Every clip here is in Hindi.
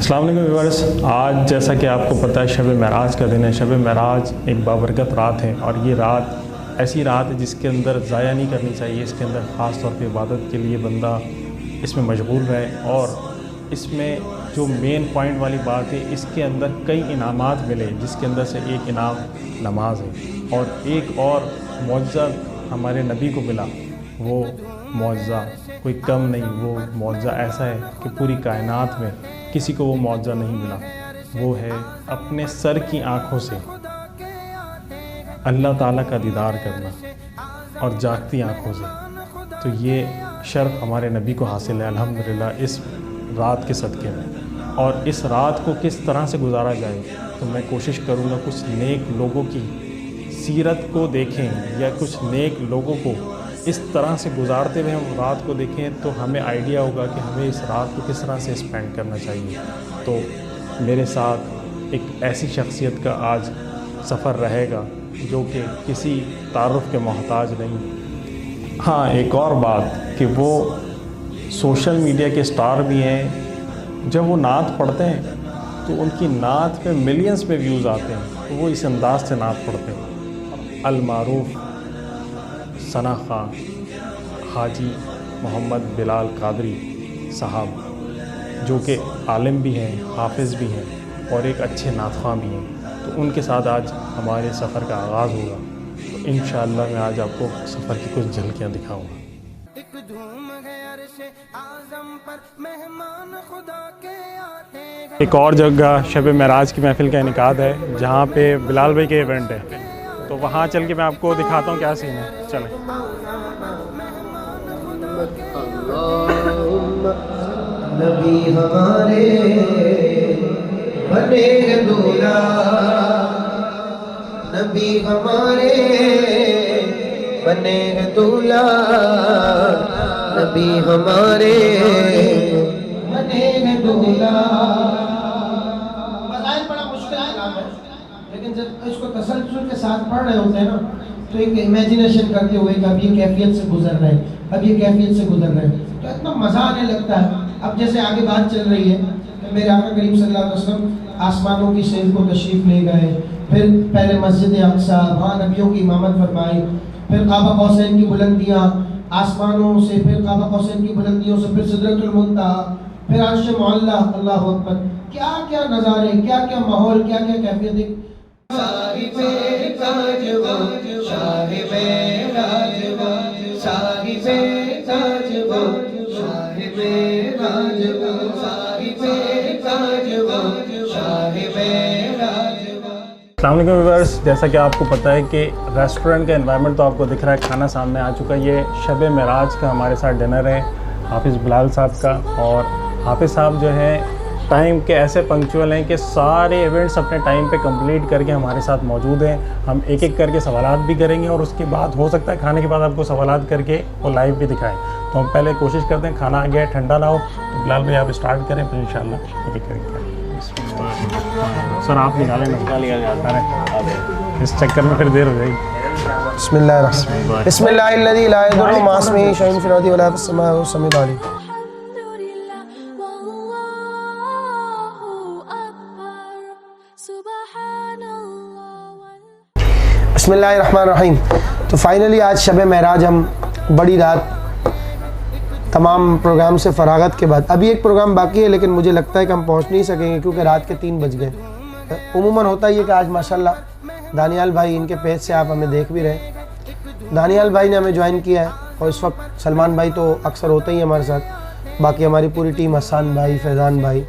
अस्सलाम वालेकुम व्यूअर्स। आज जैसा कि आपको पता है शब महराज का दिन है। शब महराज एक बाबरकत रात है और ये रात ऐसी रात है जिसके अंदर ज़ाया नहीं करनी चाहिए। इसके अंदर ख़ास तौर पे इबादत के लिए बंदा इसमें मशगूल रहे और इसमें जो मेन पॉइंट वाली बात है, इसके अंदर कई इनामात मिले, जिसके अंदर से एक इनाम नमाज है और एक और मौजज़ा हमारे नबी को मिला। वो मौजज़ा कोई कम नहीं, वो मौजज़ा ऐसा है कि पूरी कायनात में किसी को वो मौजज़ा नहीं मिला। वो है अपने सर की आँखों से अल्लाह ताला का दीदार करना और जागती आँखों से। तो ये शर्फ हमारे नबी को हासिल है अल्हम्दुलिल्लाह इस रात के सदक़े में। और इस रात को किस तरह से गुजारा जाए, तो मैं कोशिश करूँगा कुछ नेक लोगों की सीरत को देखें या कुछ नेक लोगों को इस तरह से गुजारते हुए हम रात को देखें, तो हमें आइडिया होगा कि हमें इस रात को किस तरह से स्पेंड करना चाहिए। तो मेरे साथ एक ऐसी शख्सियत का आज सफ़र रहेगा जो कि किसी तारुफ़ के मोहताज नहीं। हाँ, एक और बात कि वो सोशल मीडिया के स्टार भी हैं। जब वो नात पढ़ते हैं तो उनकी नात पे मिलियंस पे व्यूज़ आते हैं, तो वो इस अंदाज से नात पढ़ते हैं। अल-मारूफ़ सना खां हाजी मोहम्मद बिलाल कादरी साहब, जो कि आलिम भी हैं, हाफिज़ भी हैं और एक अच्छे नातख़्वां भी हैं, तो उनके साथ आज हमारे सफ़र का आगाज़ होगा। तो इंशाअल्लाह मैं आज आपको सफ़र की कुछ झलकियाँ दिखाऊँगा। एक और जगह शब महराज की महफ़िल का इनेकाद है जहाँ पे बिलाल भाई के इवेंट है, तो वहाँ चल के मैं आपको दिखाता हूँ क्या सीन है। चलें। नबी हमारे बने दूल्हा, नबी हमारे बने दूल्हा, नबी हमारे बने दूल्हा। बड़ा मुश्किल काम है, लेकिन जब इसको तसल्सल के साथ पढ़ रहे होते हैं ना, तो एक इमेजिनेशन करते हुए कि अब ये कैफियत से गुजर रहे हैं, अब ये कैफियत से गुजर रहे हैं, तो इतना मज़ा आने लगता है। अब जैसे आगे बात चल रही है कि मेरे आका करीम सल्लल्लाहु अलैहि वसल्लम आसमानों की सैर को तशरीफ़ ले गए, फिर पहले मस्जिद अक़सा, वहाँ नबियों की इमामत फरमाई, फिर काबा कौसैन की बुलंदियाँ आसमानों से, फिर काबा कौसैन की बुलंदियों से, फिर सिदरतुल मुंतहा, फिर अर्श मुअल्ला। अल्लाह अकबर, क्या क्या नज़ारे, क्या क्या माहौल, क्या क्या कैफियत। अस्सलाम वालेकुम व्यूअर्स। जैसा कि आपको पता है कि रेस्टोरेंट का एनवायरनमेंट तो आपको दिख रहा है, खाना सामने आ चुका है। ये शब महराज का हमारे साथ डिनर है हाफिज़ बिलाल साहब का, और हाफिज़ साहब जो हैं टाइम के ऐसे पंक्चुअल हैं कि सारे इवेंट्स अपने टाइम पे कंप्लीट करके हमारे साथ मौजूद हैं। हम एक एक करके सवालात भी करेंगे और उसके बाद हो सकता है खाने के बाद आपको सवालात करके वो लाइव भी दिखाएं। तो हम पहले कोशिश करते हैं, खाना आ गया ठंडा ना हो, तो बिलाल भाई आप स्टार्ट करें, फिर इंशाल्लाह एक एक करके। सर आप निकालें ना, इस चक्कर में फिर देर हो जाएगी। बिस्मिल्लाहिर्रहमानिर्रहीम ला यदुर्रु मा इस्मिही शैउन फिल अर्दि वला फिस समाई वहुव समीउल अलीम। बिस्मिल्लाहिर्रहमानिर्रहीम। तो फाइनली आज शब महराज, हम बड़ी रात तमाम प्रोग्राम से फरागत के बाद, अभी एक प्रोग्राम बाकी है लेकिन मुझे लगता है कि हम पहुंच नहीं सकेंगे क्योंकि रात के 3 बज गए। उमूमन होता ही है कि आज माशाल्लाह दानियाल भाई, इनके पेज से आप हमें देख भी रहे, दानियाल भाई ने हमें ज्वाइन किया है, और इस वक्त सलमान भाई तो अक्सर होते ही हमारे साथ, बाकी हमारी पूरी टीम, हसन भाई, फैज़ान भाई।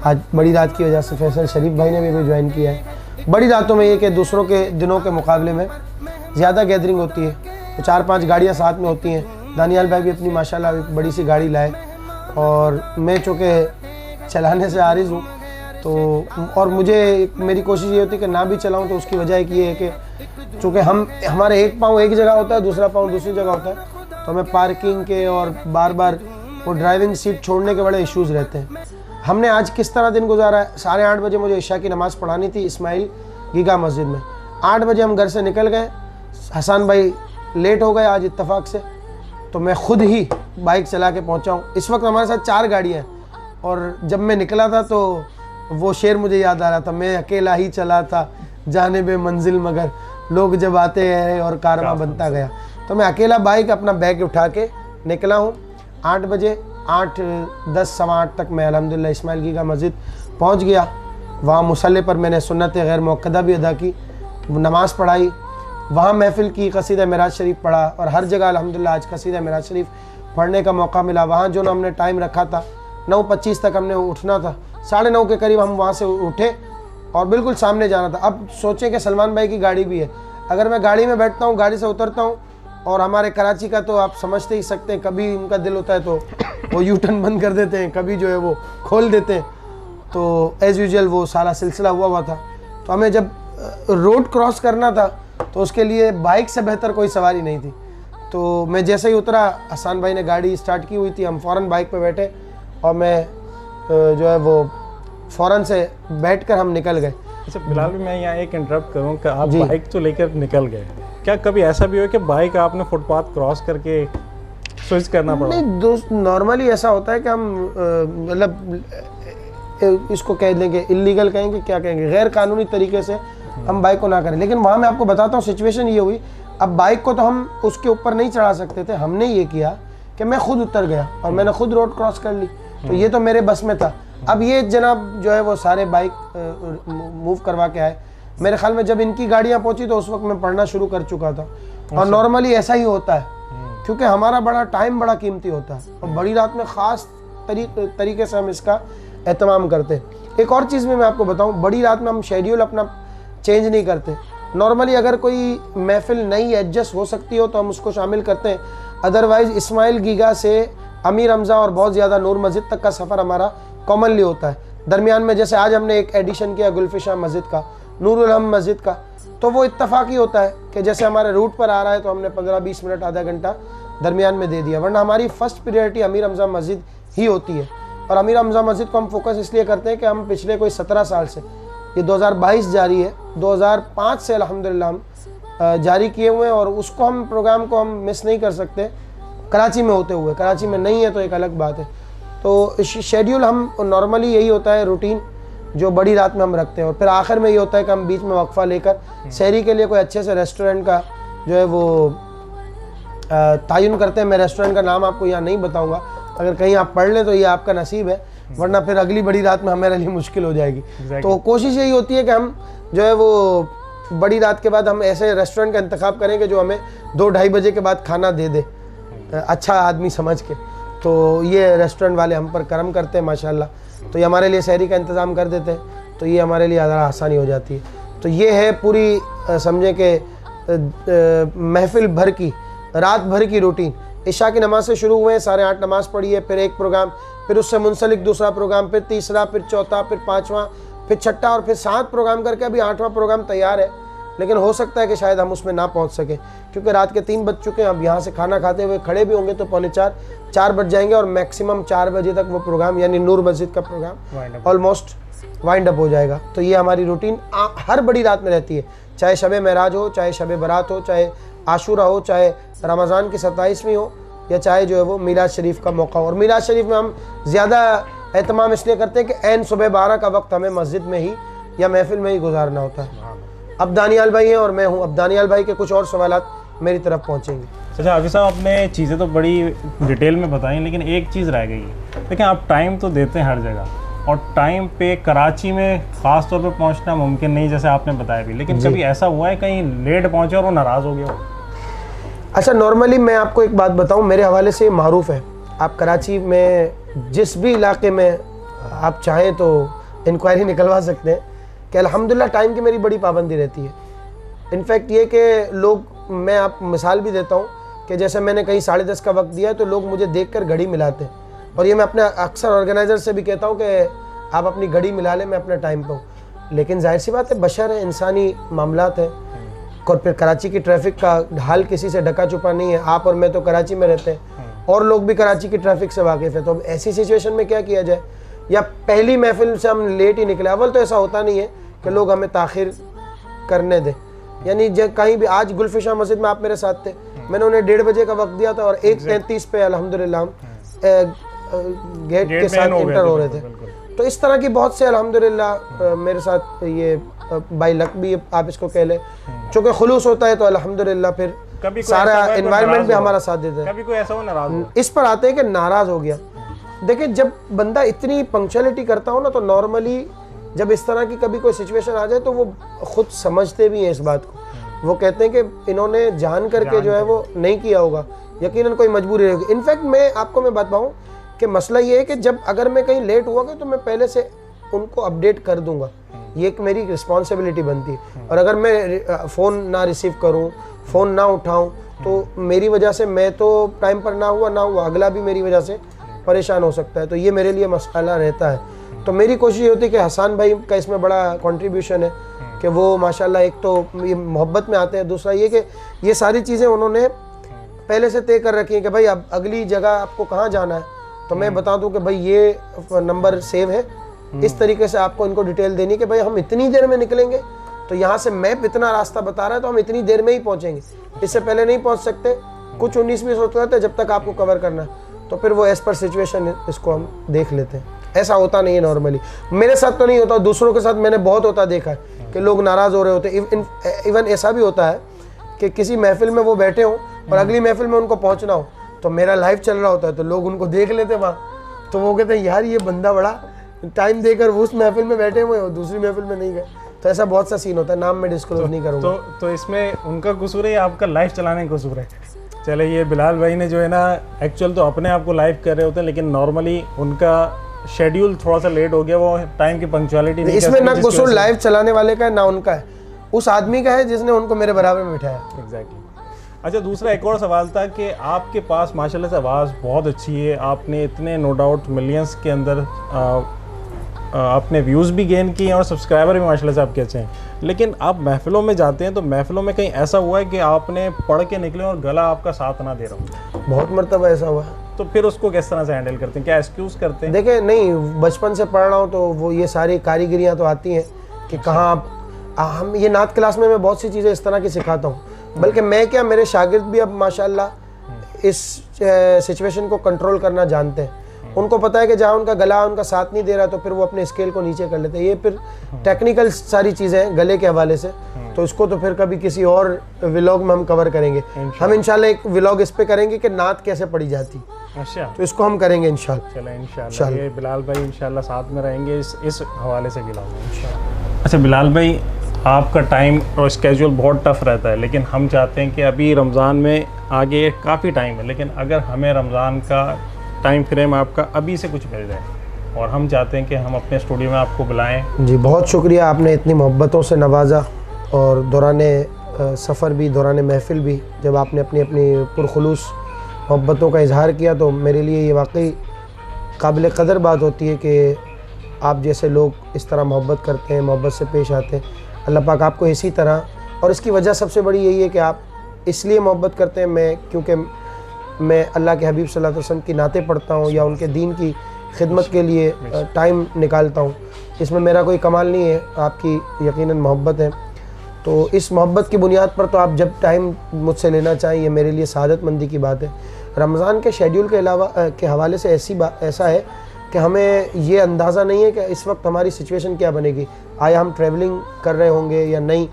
आज बड़ी रात की वजह से फैसल शरीफ भाई ने भी हमें ज्वाइन किया है। बड़ी रातों में ये कि दूसरों के दिनों के मुकाबले में ज़्यादा गैदरिंग होती है, तो 4-5 गाड़ियाँ साथ में होती हैं। दानियाल भाई भी अपनी माशाल्लाह एक बड़ी सी गाड़ी लाए, और मैं चूँकि चलाने से आरिज़ हूँ, तो और मुझे मेरी कोशिश ये होती है कि ना भी चलाऊँ, तो उसकी वजह एक ये है कि चूँकि हमारे एक पाँव एक जगह होता है, दूसरा पाँव दूसरी जगह होता है, तो हमें पार्किंग के और बार बार वो ड्राइविंग सीट छोड़ने के बड़े इश्यूज़ रहते हैं। हमने आज किस तरह दिन गुजारा है, 8:30 बजे मुझे इशा की नमाज़ पढ़ानी थी इस्माइल गीगा मस्जिद में, 8 बजे हम घर से निकल गए, हसन भाई लेट हो गए आज इत्तफाक से, तो मैं ख़ुद ही बाइक चला के पहुंचा हूँ। इस वक्त हमारे साथ 4 गाड़ियाँ हैं, और जब मैं निकला था तो वो शेर मुझे याद आ रहा था, मैं अकेला ही चला था जानिबे मंजिल मगर लोग जब आते हैं और कारवां बनता गया। तो मैं अकेला बाइक अपना बैग उठा के निकला हूँ। 8 बजे 8:10 सवा 8 तक मैं अल्हम्दुलिल्लाह इस्माइल की का मस्जिद पहुँच गया। वहाँ मुसल्ले पर मैंने सुन्नत गैर मुअक्कदा भी अदा की, नमाज़ पढ़ाई, वहाँ महफ़िल की, क़सीदा मिराज शरीफ पढ़ा और हर जगह अल्हम्दुलिल्लाह आज क़सीदा मिराज शरीफ पढ़ने का मौका मिला। वहाँ जो ना हमने टाइम रखा था 9:25 तक हमने उठना था, 9:30 के करीब हम वहाँ से उठे और बिल्कुल सामने जाना था। अब सोचें कि सलमान भाई की गाड़ी भी है, अगर मैं गाड़ी में बैठता हूँ, गाड़ी से उतरता हूँ और हमारे कराची का तो आप समझते ही सकते हैं, कभी उनका दिल होता है तो वो यू टर्न बंद कर देते हैं, कभी जो है वो खोल देते हैं। तो एज़ यूजुअल वो सारा सिलसिला हुआ था। तो हमें जब रोड क्रॉस करना था तो उसके लिए बाइक से बेहतर कोई सवारी नहीं थी। तो मैं जैसे ही उतरा, हसन भाई ने गाड़ी स्टार्ट की हुई थी, हम फ़ौरन बाइक पे बैठे और मैं जो है वो फ़ौरन से बैठकर हम निकल गए। अच्छा बिलाल भी, मैं यहाँ एक इंटरप्ट करूँ कि आप बाइक तो लेकर निकल गए, क्या कभी ऐसा भी हो कि बाइक आपने फुटपाथ क्रॉस करके स्विच करना पड़ा? नहीं दोस्त, नॉर्मली ऐसा होता है कि हम मतलब इसको कह देंगे इलीगल, कहेंगे क्या कहेंगे, गैर कानूनी तरीके से हम बाइक को ना करें। लेकिन वहाँ मैं आपको बताता हूँ सिचुएशन ये हुई, अब बाइक को तो हम उसके ऊपर नहीं चढ़ा सकते थे, हमने ये किया कि मैं खुद उतर गया और मैंने खुद रोड क्रॉस कर ली। तो ये तो मेरे बस में था। अब ये जनाब जो है वो सारे बाइक मूव करवा के आए। मेरे ख्याल में जब इनकी गाड़ियाँ पहुँची तो उस वक्त मैं पढ़ना शुरू कर चुका था। और नॉर्मली ऐसा ही होता है क्योंकि हमारा बड़ा टाइम बड़ा कीमती होता है और बड़ी रात में ख़ास तरीके से हम इसका एहतमाम करते हैं। एक और चीज़ में मैं आपको बताऊं, बड़ी रात में हम शेड्यूल अपना चेंज नहीं करते। नॉर्मली अगर कोई महफिल नहीं एडजस्ट हो सकती हो तो हम उसको शामिल करते हैं, अदरवाइज़ इस्माइल गीगा से अमीर हमज़ा और बहुत ज़्यादा नूर मस्जिद तक का सफ़र हमारा कॉमनली होता है। दरमियान में जैसे आज हमने एक एडिशन किया गुलफिशा मस्जिद का, नूरुल हम मस्जिद का, तो वो इत्तफाक़ी होता है कि जैसे हमारे रूट पर आ रहा है तो हमने 15-20 मिनट आधा घंटा दरमियान में दे दिया, वरना हमारी फ़र्स्ट प्रायोरिटी अमीर हमज़ा मस्जिद ही होती है। और अमीर हमज़ा मस्जिद को हम फोकस इसलिए करते हैं कि हम पिछले कोई 17 साल से, ये 2022 जारी है, 2005 से अल्हम्दुलिल्लाह हम जारी किए हुए हैं और उसको हम प्रोग्राम को हम मिस नहीं कर सकते कराची में होते हुए। कराची में नहीं है तो एक अलग बात है। तो शेड्यूल हम नॉर्मली यही होता है रूटीन जो बड़ी रात में हम रखते हैं। और फिर आखिर में ये होता है कि हम बीच में वक्फा लेकर शहरी के लिए कोई अच्छे से रेस्टोरेंट का जो है वो तायुन करते हैं। मैं रेस्टोरेंट का नाम आपको यहाँ नहीं बताऊँगा, अगर कहीं आप पढ़ लें तो ये आपका नसीब है, वरना फिर अगली बड़ी रात में हमारे लिए मुश्किल हो जाएगी। तो कोशिश यही होती है कि हम जो है वो बड़ी रात के बाद हम ऐसे रेस्टोरेंट का इंतखाब करें कि जो हमें 2-2:30 बजे के बाद खाना दे दे, अच्छा आदमी समझ के। तो ये रेस्टोरेंट वाले हम पर करम करते हैं माशाल्लाह, तो ये हमारे लिए सहरी का इंतज़ाम कर देते हैं, तो ये हमारे लिए ज़्यादा आसानी हो जाती है। तो ये है पूरी समझे कि महफिल भर की, रात भर की रूटीन। इशा की नमाज से शुरू हुए, 8:30 नमाज़ पढ़ी है, फिर एक प्रोग्राम, फिर उससे मुंसलिक दूसरा प्रोग्राम, फिर तीसरा, फिर चौथा, फिर पाँचवा, फिर छठा और फिर 7 प्रोग्राम करके अभी 8वां प्रोग्राम तैयार है। लेकिन हो सकता है कि शायद हम उसमें ना पहुंच सकें क्योंकि रात के 3 बज चुके हैं। अब यहाँ से खाना खाते हुए खड़े भी होंगे तो 3:45-4 बज जाएंगे और मैक्सिमम 4 बजे तक वो प्रोग्राम यानी नूर मस्जिद का प्रोग्राम ऑलमोस्ट वाइंड अप हो जाएगा। तो ये हमारी रूटीन हर बड़ी रात में रहती है, चाहे शब मेराज हो, चाहे शब बारात हो, चाहे आशूरा हो, चाहे रमज़ान की 27वीं हो, या चाहे जो है वो मीलाद शरीफ का मौका हो। और मीलाद शरीफ में हम ज़्यादा एहतमाम इसलिए करते हैं कि ऐन सुबह 12 का वक्त हमें मस्जिद में ही या महफिल में ही गुजारना होता है। अब दानियाल भाई हैं और मैं हूँ, अब दानियाल भाई के कुछ और सवालात मेरी तरफ पहुँचेंगे। अच्छा हाफिज़ साहब, आपने चीज़ें तो बड़ी डिटेल में बताई, लेकिन एक चीज़ रह गई है। देखिए आप टाइम तो देते हैं हर जगह और टाइम पे कराची में ख़ास तौर पे पहुंचना मुमकिन नहीं, जैसे आपने बताया भी, लेकिन कभी ऐसा हुआ है कहीं लेट पहुंचे और वो नाराज़ हो गया हो? अच्छा, नॉर्मली मैं आपको एक बात बताऊं, मेरे हवाले से मारूफ़ है, आप कराची में जिस भी इलाके में आप चाहें तो इंक्वायरी निकलवा सकते हैं कि अल्हम्दुलिल्लाह टाइम की मेरी बड़ी पाबंदी रहती है। इनफैक्ट ये कि लोग, मैं आप मिसाल भी देता हूँ कि जैसे मैंने कहीं 10:30 का वक्त दिया तो लोग मुझे देखकर घड़ी मिलाते हैं, और ये मैं अपने अक्सर ऑर्गेनाइज़र से भी कहता हूँ कि आप अपनी घड़ी मिला लें, मैं अपने टाइम पर हूँ। लेकिन जाहिर सी बात है, बशर है, इंसानी मामलात हैं, और फिर कराची की ट्रैफिक का हाल किसी से ढका छुपा नहीं है। आप और मैं तो कराची में रहते हैं और लोग भी कराची की ट्रैफिक से वाकिफ़ है। तो अब ऐसी सिचुएशन में क्या किया जाए, या पहली महफिल से हम लेट ही निकले। अव्वल तो ऐसा होता नहीं है कि लोग हमें ताख़िर करने दें, यानी कहीं भी, आज गुलफिशा मस्जिद में आप मेरे साथ थे, मैंने उन्हें 1:30 बजे का वक्त दिया था और 1:33 पे अल्हम्दुलिल्लाह गेट के साथ इंटर हो रहे थे। तो इस तरह की बहुत से अल्हम्दुलिल्लाह मेरे साथ ये बाई लक भी आप इसको कह ले, चूँकि खुलूस होता है तो अल्हम्दुलिल्लाह फिर सारा एनवायरनमेंट भी हमारा साथ देता है। कभी कोई ऐसा हो नाराज हो? इस पर आते हैं कि नाराज हो गया। देखिए जब बंदा इतनी पंक्चुअलिटी करता हो ना, तो नॉर्मली जब इस तरह की कभी कोई सिचुएशन आ जाए तो वो खुद समझते भी हैं इस बात को। वो कहते हैं कि इन्होंने जान करके जो है वो नहीं किया होगा, यकीनन कोई मजबूरी रहेगी। इनफैक्ट मैं आपको बात बताऊँ कि मसला ये है कि जब अगर मैं कहीं लेट हुआ तो मैं पहले से उनको अपडेट कर दूंगा, ये एक मेरी रिस्पॉन्सिबिलिटी बनती है। और अगर मैं फ़ोन ना रिसीव करूं, फ़ोन ना उठाऊं, तो मेरी वजह से मैं तो टाइम पर ना हुआ अगला भी मेरी वजह से परेशान हो सकता है। तो ये मेरे लिए मसला रहता है। तो मेरी कोशिश होती है कि हसन भाई का इसमें बड़ा कंट्रीब्यूशन है कि वो माशाल्लाह एक तो ये मोहब्बत में आते हैं, दूसरा ये कि ये सारी चीज़ें उन्होंने पहले से तय कर रखी हैं कि भाई अब अगली जगह आपको कहाँ जाना है तो मैं बता दूं कि भाई ये नंबर सेव है, इस तरीके से आपको इनको डिटेल देनी कि भाई हम इतनी देर में निकलेंगे, तो यहाँ से मैप इतना रास्ता बता रहा है तो हम इतनी देर में ही पहुँचेंगे, इससे पहले नहीं पहुँच सकते। कुछ 19-20 होता है जब तक आपको कवर करना है, तो फिर वो एज़ पर सिचुएशन इसको हम देख लेते हैं। ऐसा होता नहीं है नॉर्मली, मेरे साथ तो नहीं होता, दूसरों के साथ मैंने बहुत होता देखा है कि लोग नाराज़ हो रहे होते। इवन ऐसा भी होता है कि किसी महफिल में वो बैठे हों और अगली महफिल में उनको पहुंचना हो, तो मेरा लाइव चल रहा होता है तो लोग उनको देख लेते वहाँ, तो वो कहते हैं यार ये बंदा बड़ा टाइम देकर वो उस महफिल में बैठे हुए और दूसरी महफिल में नहीं गए। तो ऐसा बहुत सा सीन होता है, नाम मैं डिस्क्लोज नहीं करूँगा। तो इसमें उनका कसूर है या आपका लाइव चलाने का कसूर है? चले ये बिलाल भाई ने जो है ना एक्चुअल तो अपने आप को लाइव कर रहे होते हैं, लेकिन नॉर्मली उनका शेड्यूल थोड़ा सा लेट हो गया, वो टाइम की पंक्चुअलिटी नहीं। इसमें ना कसूर लाइव चलाने वाले का है ना उनका है, उस आदमी का है जिसने उनको मेरे बराबर में बिठाया। एग्जैक्टली। अच्छा, दूसरा एक और सवाल था कि आपके पास माशाल्लाह से आवाज़ बहुत अच्छी है, आपने इतने नो डाउट मिलियंस के अंदर आपने व्यूज़ भी गेन किए हैं और सब्सक्राइबर भी माशाल्लाह से आपके अच्छे हैं, लेकिन आप महफिलों में जाते हैं तो महफिलों में कहीं ऐसा हुआ है कि आपने पढ़ के निकले और गला आपका साथ ना दे रहा हो? बहुत मरतबा ऐसा हुआ है। तो फिर उसको किस तरह से हैंडल करते हैं, क्या एक्सक्यूज़ करते हैं? देखें नहीं, बचपन से पढ़ रहा हूँ तो वो ये सारी कारीगरियाँ तो आती हैं कि कहाँ आप हम ये नात क्लास में मैं बहुत सी चीज़ें इस तरह की सिखाता हूँ, बल्कि मैं क्या मेरे शागिर्द भी अब माशाल्लाह इस सिचुएशन को कंट्रोल करना जानते हैं। उनको पता है कि जहाँ उनका गला उनका साथ नहीं दे रहा तो फिर वो अपने स्केल को नीचे कर लेते हैं। ये फिर टेक्निकल सारी चीज़ें हैं गले के हवाले से, तो इसको तो फिर कभी किसी और व्लॉग में हम कवर करेंगे। हम इंशाल्लाह एक व्लॉग इस पे करेंगे कि नात कैसे पढ़ी जाती। अच्छा, तो इसको हम करेंगे इंशाल्लाह। चलो इंशाल्लाह ये बिलाल भाई इंशाल्लाह साथ में रहेंगे इस हवाले से भी लाऊंगा इंशाल्लाह। अच्छा बिलाल भाई, आपका टाइम और स्केड्यूल बहुत टफ रहता है, लेकिन हम चाहते हैं कि अभी रमज़ान में आगे काफ़ी टाइम है, लेकिन अगर हमें रमज़ान का टाइम फ्रेम आपका अभी से कुछ मिल जाए और हम चाहते हैं कि हम अपने स्टूडियो में आपको बुलाएं। जी बहुत शुक्रिया, आपने इतनी मोहब्बतों से नवाजा और दौरान सफ़र भी दौरान महफिल भी जब आपने अपनी अपनी पुरखुलूस मोहब्बतों का इजहार किया तो मेरे लिए ये वाकई काबिल कदर बात होती है कि आप जैसे लोग इस तरह मोहब्बत करते हैं, मोहब्बत से पेश आते हैं। अल्लाह पाक आपको इसी तरह, और इसकी वजह सबसे बड़ी यही है कि आप इसलिए मोहब्बत करते हैं क्योंकि मैं अल्लाह के हबीब सल्लल्लाहु अलैहि वसल्लम की नाते पढ़ता हूँ या उनके दीन की खिदमत के लिए टाइम निकालता हूँ। इसमें मेरा कोई कमाल नहीं है, आपकी यकीनन मोहब्बत है। तो इस मोहब्बत की बुनियाद पर तो आप जब टाइम मुझसे लेना चाहें ये मेरे लिए सादतमंदी की बात है। रमज़ान के शेड्यूल के अलावा के हवाले से ऐसा है कि हमें ये अंदाज़ा नहीं है कि इस वक्त हमारी सिचुएशन क्या बनेगी, आया हम ट्रैवलिंग कर रहे होंगे या नहीं,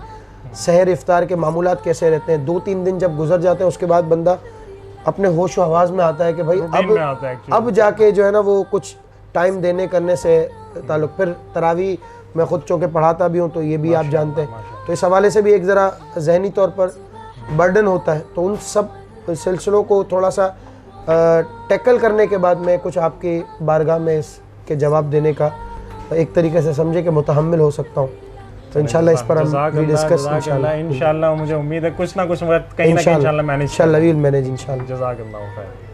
सहर इफ्तार के मामूलात कैसे रहते हैं। 2-3 दिन जब गुजर जाते हैं उसके बाद बंदा अपने होश व हवास में आता है कि भाई अब जाके जो है ना वो कुछ टाइम देने करने से ताल्लुक़। फिर तरावी मैं ख़ुद चौके पढ़ाता भी हूँ तो ये भी आप जानते हैं, तो इस हवाले से भी एक ज़रा ज़हनी तौर पर बर्डन होता है। तो उन सब सिलसिलों को थोड़ा सा टैकल करने के बाद मैं कुछ आपकी बारगाह में इसके जवाब देने का एक तरीके से समझे कि मुतहम्मिल हो सकता हूँ। तो इंशाल्लाह इस पर हम डिस्कस इंशाल्लाह मुझे उम्मीद है कुछ ना कुछ वक्त कहीं ना कहीं इंशाल्लाह मैनेज इंशाल्लाह। जज़ाकल्लाह खैर।